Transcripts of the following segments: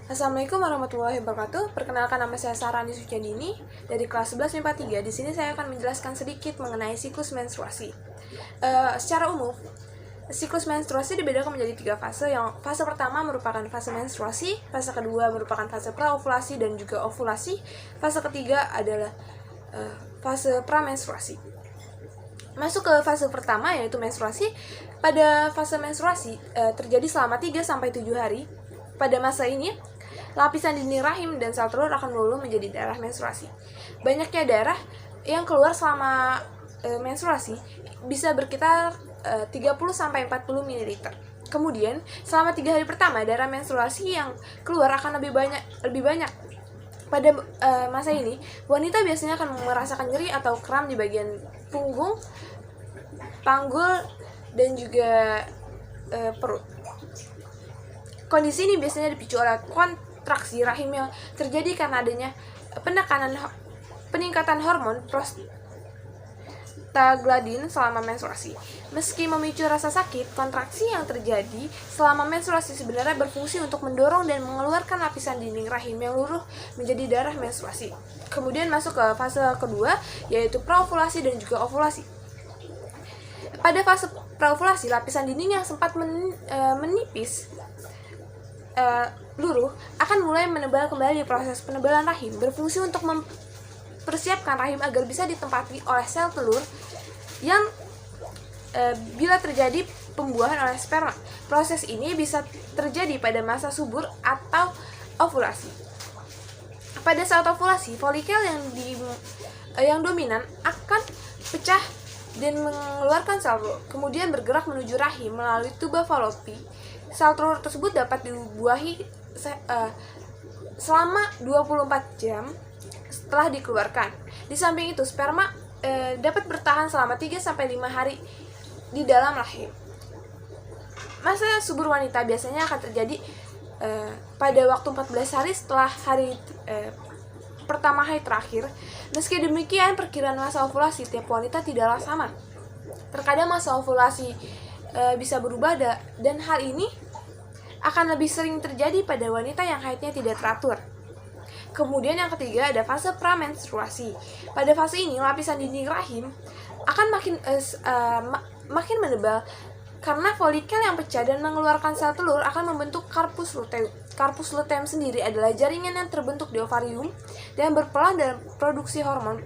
Assalamualaikum warahmatullahi wabarakatuh. Perkenalkan, nama saya Sarani Suciandini dari kelas 11 MIPA 3. Di sini saya akan menjelaskan sedikit mengenai siklus menstruasi. Secara umum, siklus menstruasi dibedakan menjadi 3 fase. Yang fase pertama merupakan fase menstruasi, fase kedua merupakan fase praovulasi dan juga ovulasi, fase ketiga adalah fase pramenstruasi. Masuk ke fase pertama, yaitu menstruasi. Pada fase menstruasi terjadi selama 3-7 hari. Pada masa ini, lapisan dinding rahim dan sel telur akan meluluh menjadi darah menstruasi. Banyaknya darah yang keluar selama menstruasi bisa berkisar 30-40 ml. Kemudian, selama 3 hari pertama, darah menstruasi yang keluar akan lebih banyak. Pada masa ini, wanita biasanya akan merasakan nyeri atau kram di bagian punggung, panggul, dan juga perut. Kondisi ini biasanya dipicu oleh kontraksi rahim yang terjadi karena adanya peningkatan hormon prostaglandin selama menstruasi. Meski memicu rasa sakit, kontraksi yang terjadi selama menstruasi sebenarnya berfungsi untuk mendorong dan mengeluarkan lapisan dinding rahim yang luruh menjadi darah menstruasi. Kemudian masuk ke fase kedua, yaitu praovulasi dan juga ovulasi. Pada fase praovulasi, lapisan dinding yang sempat menipis luruh akan mulai menebal kembali. Proses penebalan rahim berfungsi untuk mempersiapkan rahim agar bisa ditempati oleh sel telur yang bila terjadi pembuahan oleh sperma. Proses ini bisa terjadi pada masa subur atau ovulasi. Pada saat ovulasi, folikel yang dominan akan pecah dan mengeluarkan sel telur, kemudian bergerak menuju rahim melalui tuba falopi. Sel telur tersebut dapat dibuahi selama 24 jam setelah dikeluarkan. Di samping itu, sperma dapat bertahan selama 3-5 hari di dalam rahim. Masa subur wanita biasanya akan terjadi pada waktu 14 hari setelah hari pertama hari terakhir. Meski demikian, perkiraan masa ovulasi tiap wanita tidaklah sama. Terkadang masa ovulasi bisa berubah dan hal ini akan lebih sering terjadi pada wanita yang haidnya tidak teratur. Kemudian yang ketiga ada fase pramenstruasi. Pada fase ini, lapisan dinding rahim akan makin menebal karena folikel yang pecah dan mengeluarkan sel telur akan membentuk karpus luteum. Karpus luteum sendiri adalah jaringan yang terbentuk di ovarium dan berperan dalam produksi hormon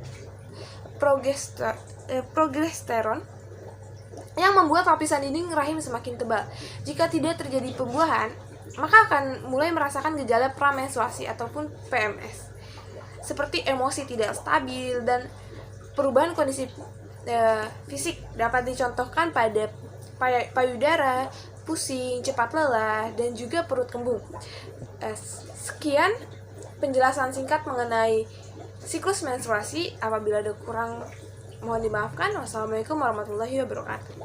progesteron yang membuat lapisan dinding rahim semakin tebal. Jika tidak terjadi pembuahan, maka akan mulai merasakan gejala pramenstruasi ataupun PMS, seperti emosi tidak stabil dan perubahan kondisi fisik. Dapat dicontohkan pada payudara, pusing, cepat lelah, dan juga perut kembung. Sekian penjelasan singkat mengenai siklus menstruasi. Apabila ada kurang, mohon dimaafkan. Wassalamualaikum warahmatullahi wabarakatuh.